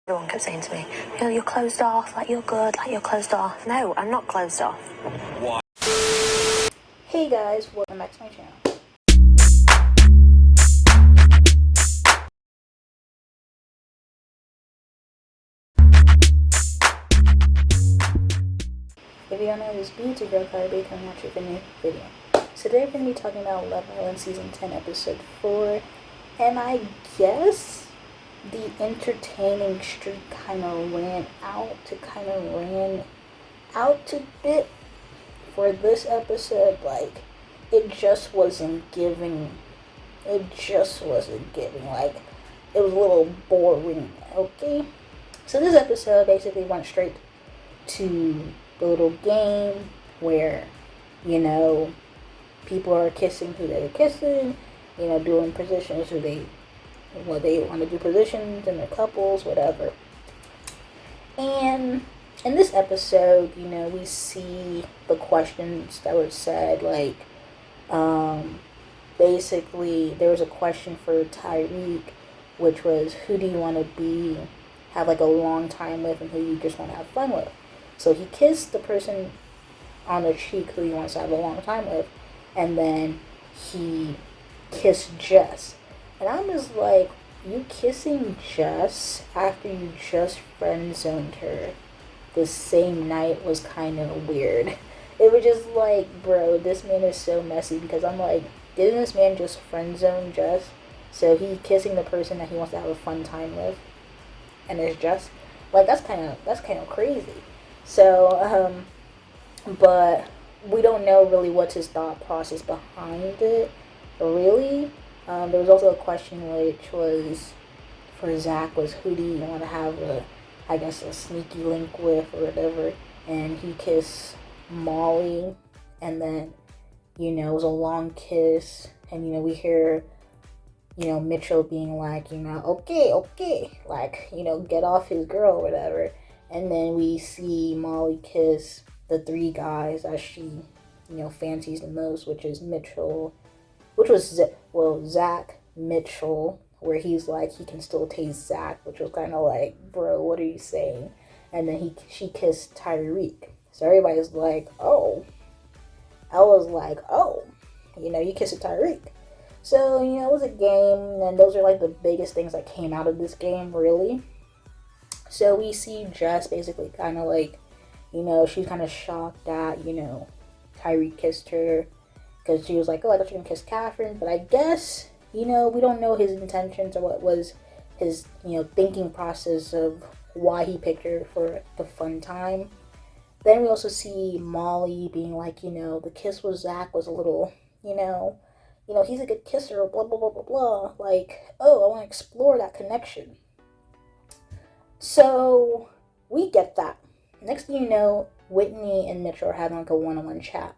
Everyone kept saying to me, you're closed off, like you're good, like you're closed off. No, I'm not closed off. What? Hey guys, welcome back to my channel. If you don't know, this beauty girl KylerB coming at you with a new video. So today we're going to be talking about Love Island Season 10, Episode 4. And I guess the entertaining streak kind of ran out a bit for this episode. Like, it just wasn't giving. Like, it was a little boring, okay? So this episode basically went straight to the little game where, people are kissing who they're kissing, doing positions they want to do positions in their couples, whatever. And in this episode, we see the questions that were said, like, basically there was a question for Tyreek, which was, who do you want to have like a long time with, and who you just want to have fun with. So he kissed the person on the cheek who he wants to have a long time with, and then he kissed Jess. And I'm just like, you kissing Jess after you just friend-zoned her the same night was kind of weird. It was just like, bro, this man is so messy, because I'm like, didn't this man just friend-zone Jess? So he kissing the person that he wants to have a fun time with, and it's Jess? Like, that's kind of crazy. So, but we don't know really what's his thought process behind it, really. There was also a question which was, for Zach, was who do you want to have a sneaky link with or whatever, and he kissed Molly, and then, it was a long kiss, and, we hear, Mitchell being like, okay, like, get off his girl or whatever. And then we see Molly kiss the three guys that she, fancies the most, which is Zach, Mitchell, where he's like, he can still taste Zach, which was kind of like, bro, what are you saying? And then she kissed Tyreek. So everybody's like, oh. Ella's like, oh, you kissed Tyreek. So, it was a game, and those are like the biggest things that came out of this game, really. So we see Jess basically kind of like, she's kind of shocked that, Tyreek kissed her, because she was like, oh, I thought you were going to kiss Catherine. But I guess, we don't know his intentions or what was his, thinking process of why he picked her for the fun time. Then we also see Molly being like, the kiss with Zach was a little, he's a good kisser, blah, blah, blah, blah, blah. Like, oh, I want to explore that connection. So we get that. Next thing you know, Whitney and Mitchell are having like a one-on-one chat.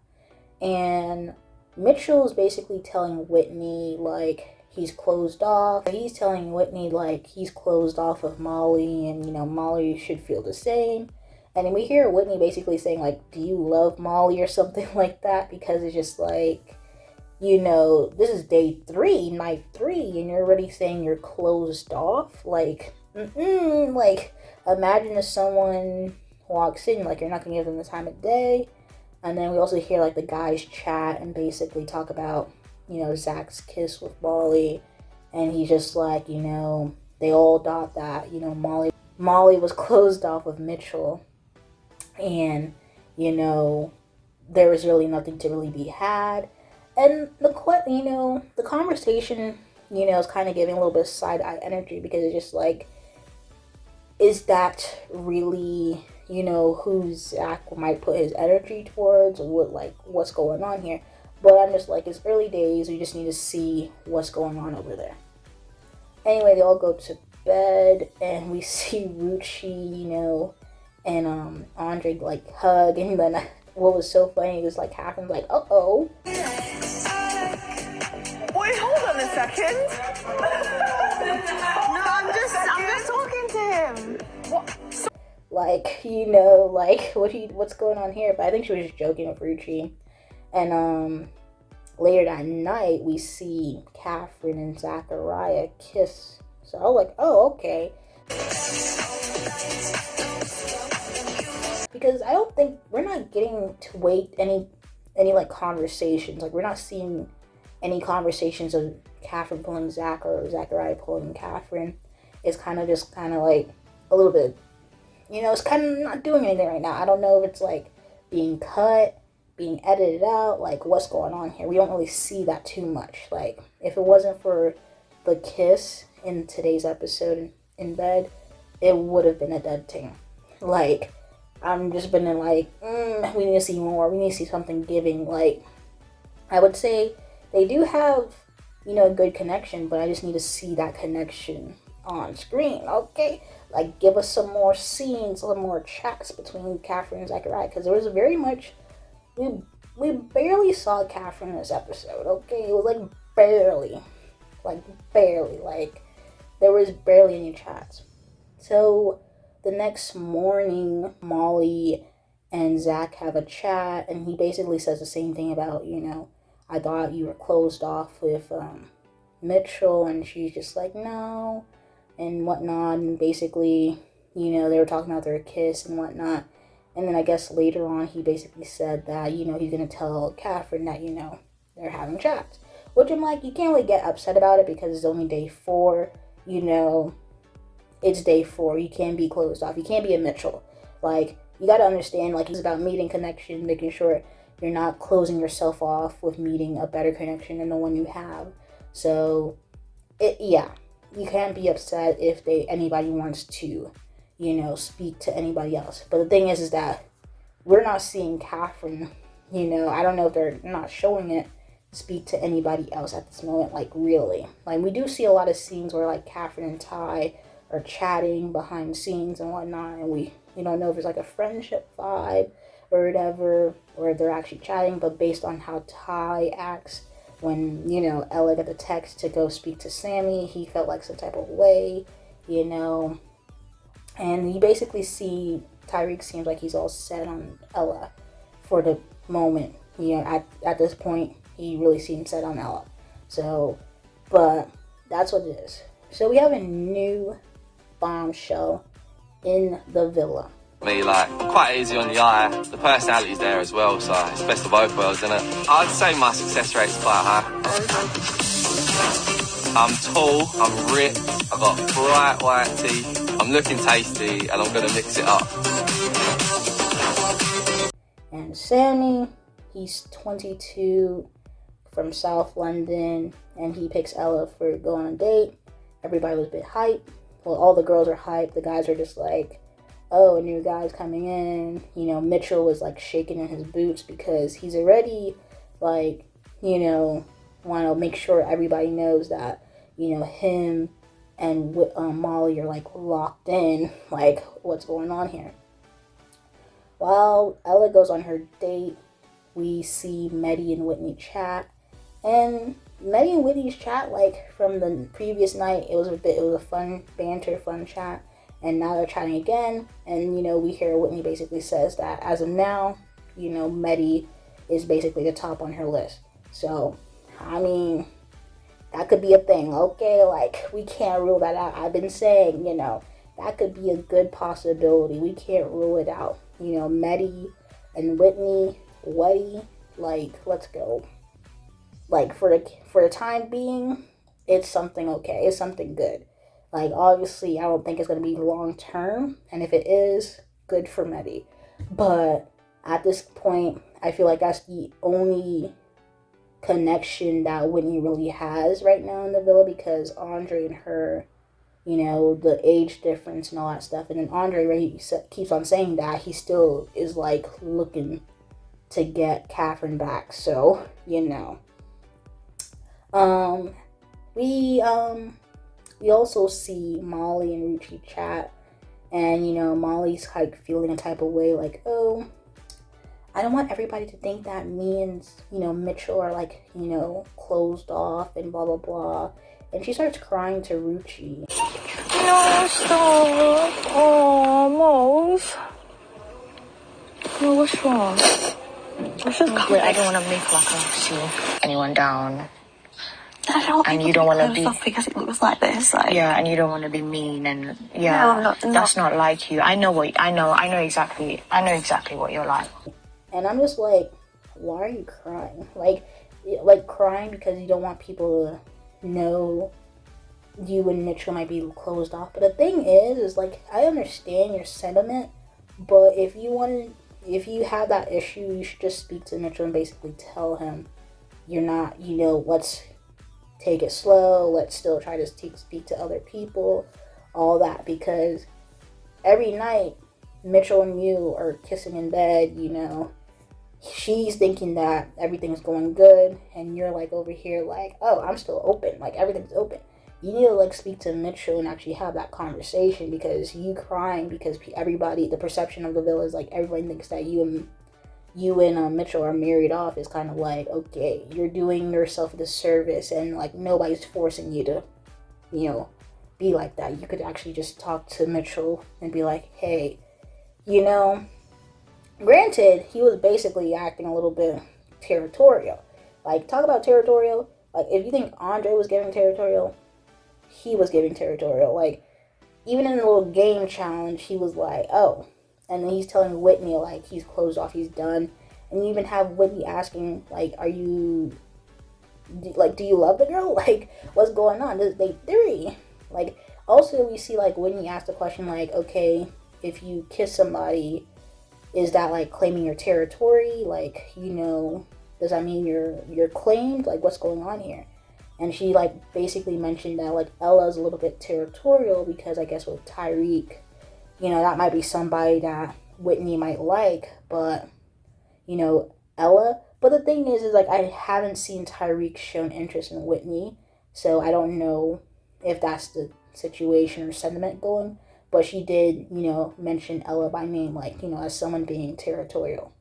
And Mitchell is basically telling Whitney, like, he's closed off. He's telling Whitney, like, he's closed off of Molly, and, Molly should feel the same. And then we hear Whitney basically saying, like, do you love Molly or something like that? Because it's just like, this is day 3, night 3, and you're already saying you're closed off? Like, like, imagine if someone walks in, like, you're not gonna give them the time of day. And then we also hear, like, the guys chat and basically talk about, Zach's kiss with Molly, and he's just like, they all thought that, Molly was closed off with Mitchell, and, there was really nothing to really be had. And the conversation, is kind of giving a little bit of side-eye energy, because it's just like, is that really, who Zach might put his energy towards, or what's going on here? But I'm just like, it's early days, we just need to see what's going on over there. Anyway, they all go to bed, and we see Ruchi, and Andre, like, hug, and then what was so funny is, like, Catherine's like, uh-oh. Wait, hold on a second. No, I'm just talking to him. What? Like, like, what's going on here? But I think she was just joking with Ruchi. And later that night, we see Catherine and Zachariah kiss. So I was like, oh, okay. because I don't think we're not getting to wait any like conversations. Like we're not seeing any conversations of Catherine pulling Zach or Zachariah pulling Catherine. It's kind of just like a little bit, it's kind of not doing anything right now. I don't know if it's like being cut, being edited out, like what's going on here. We don't really see that too much. Like if it wasn't for the kiss in today's episode in bed, it would have been a dead thing. Like I'm just been like, we need to see more. We need to see something giving. Like I would say they do have, a good connection, but I just need to see that connection on screen, okay? Like, give us some more scenes, some more chats between Catherine and Zachariah, because there was very much, we barely saw Catherine in this episode, okay? It was like barely, like there was barely any chats. So the next morning, Molly and Zach have a chat, and he basically says the same thing about, I thought you were closed off with Mitchell, and she's just like, no, and whatnot, and basically, they were talking about their kiss and whatnot, and then I guess later on, he basically said that, he's going to tell Catherine that, they're having chats, which I'm like, you can't really get upset about it because it's only day 4, it's day 4, you can't be closed off, you can't be a Mitchell, like, you got to understand, like, it's about meeting connection, making sure you're not closing yourself off with meeting a better connection than the one you have. So, you can't be upset if anybody wants to, speak to anybody else. But the thing is that we're not seeing Catherine, I don't know if they're not showing it, speak to anybody else at this moment, like really. Like we do see a lot of scenes where like Catherine and Ty are chatting behind the scenes and whatnot, and we don't know if it's like a friendship vibe or whatever, or if they're actually chatting, but based on how Ty acts when, Ella got the text to go speak to Sammy, he felt like some type of way, and you basically see Tyreek seems like he's all set on Ella for the moment, at this point, he really seems set on Ella, so, but that's what it is. So we have a new bombshell in the villa. Me, like, I'm quite easy on the eye. The personality's there as well, so it's best of both worlds, isn't it? I'd say my success rate's quite high. I'm tall, I'm ripped, I've got bright white teeth, I'm looking tasty, and I'm gonna mix it up. And Sammy, he's 22, from South London, and he picks Ella for going on a date. Everybody was a bit hyped. Well, all the girls are hyped. The guys are just like, oh, a new guy's coming in. Mitchell was like shaking in his boots because he's already like, want to make sure everybody knows that, him and Molly are like locked in, like what's going on here. While Ella goes on her date, we see Medhi and Whitney chat, and Medhi and Whitney's chat, like from the previous night, it was a fun banter, fun chat. And now they're chatting again, and, we hear Whitney basically says that as of now, Medhi is basically the top on her list. So, I mean, that could be a thing, okay? Like, we can't rule that out. I've been saying, that could be a good possibility. We can't rule it out. Medhi and Whitney, like, let's go. Like, for the time being, it's something okay. It's something good. Like, obviously, I don't think it's going to be long-term, and if it is, good for Medhi. But at this point, I feel like that's the only connection that Whitney really has right now in the villa, because Andre and her, the age difference and all that stuff. And then Andre really keeps on saying that he still is, like, looking to get Catherine back. So, we also see Molly and Ruchi chat, and, Molly's, like, feeling a type of way, like, oh, I don't want everybody to think that me and, Mitchell are, like, closed off and blah, blah, blah, and she starts crying to Ruchi. No, stop. Oh, Mose. No, what's wrong? I don't want to make like a shoe anyone down. I don't want And people you don't to be want to closed off because it looks like this. Like, yeah, and you don't want to be mean, and yeah, no, I'm not. that's not like you. I know exactly what you're like. And I'm just like, why are you crying? Like crying because you don't want people to know you and Mitchell might be closed off. But the thing is like, I understand your sentiment, but if you have that issue, you should just speak to Mitchell and basically tell him you're not, let's take it slow, let's still try to speak to other people, all that, because every night Mitchell and you are kissing in bed, she's thinking that everything's going good, and you're like over here like, oh, I'm still open, like everything's open. You need to like speak to Mitchell and actually have that conversation, because you crying because everybody, the perception of the villa is like everybody thinks that you and Mitchell are married off, is kind of like, okay, you're doing yourself a disservice, and like nobody's forcing you to, be like that. You could actually just talk to Mitchell and be like, hey, granted, he was basically acting a little bit territorial. Like, talk about territorial. Like, if you think Andre was giving territorial, he was giving territorial. Like, even in the little game challenge, he was like, oh. And then he's telling Whitney, like, he's closed off, he's done. And you even have Whitney asking, like, do you love the girl? Like, what's going on? This is day 3. Like, also, we see, like, Whitney asked the question, like, okay, if you kiss somebody, is that like claiming your territory? Like, does that mean you're claimed? Like, what's going on here? And she like basically mentioned that like Ella's a little bit territorial because I guess with Tyreek, that might be somebody that Whitney might like, but Ella. But the thing is like, I haven't seen Tyreek shown interest in Whitney, so I don't know if that's the situation or sentiment going. But she did, mention Ella by name, like, as someone being territorial.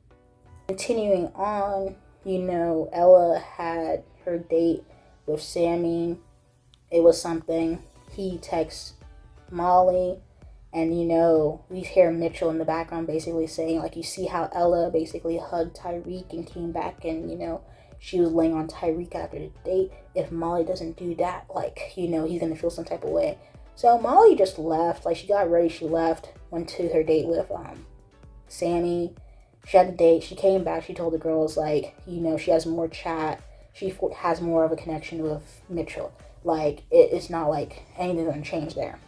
Continuing on, Ella had her date with Sammy. It was something. He texts Molly, and, we hear Mitchell in the background basically saying, like, you see how Ella basically hugged Tyreek and came back and, she was laying on Tyreek after the date. If Molly doesn't do that, like, he's going to feel some type of way. So Molly just left. Like, she got ready, she left, went to her date with Sammy. She had the date, she came back, she told the girls, like, she has more chat, she has more of a connection with Mitchell. Like, it's not like anything's gonna change there.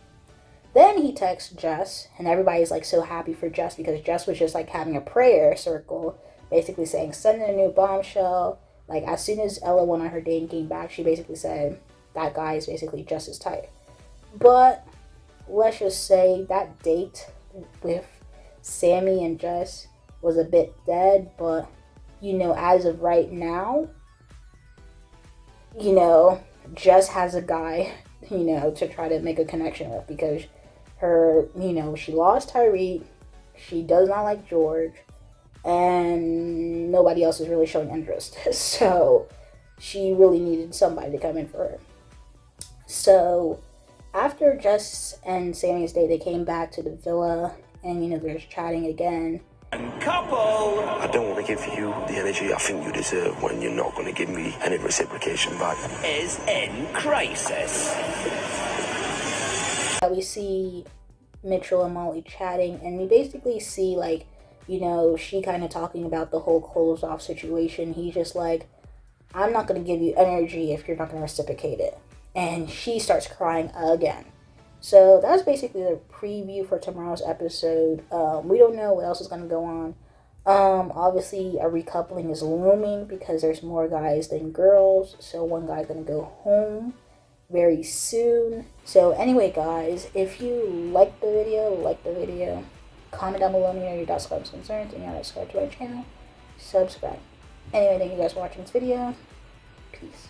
Then he texts Jess, and everybody's like so happy for Jess, because Jess was just like having a prayer circle, basically saying, send in a new bombshell. Like, as soon as Ella went on her date and came back, she basically said, that guy is basically Jess's type. But let's just say that date with Sammy and Jess was a bit dead. But, as of right now, Jess has a guy, to try to make a connection with, because her, she lost Tyreek, she does not like George, and nobody else is really showing interest. So she really needed somebody to come in for her. So after Jess and Sammy's date, they came back to the villa, and they're just chatting again. Couple! I don't want to give you the energy I think you deserve when you're not going to give me any reciprocation back. Is in crisis. We see Mitchell and Molly chatting, and we basically see, like, she kind of talking about the whole closed off situation. He's just like, I'm not going to give you energy if you're not going to reciprocate it. And she starts crying again. So that's basically the preview for tomorrow's episode. We don't know what else is going to go on. Obviously, a recoupling is looming because there's more guys than girls. So one guy's going to go home very soon. So anyway, guys, if you like the video, comment down below me your thoughts, comments, concerns, and you want to subscribe to my channel, subscribe. Anyway, thank you guys for watching this video. Peace.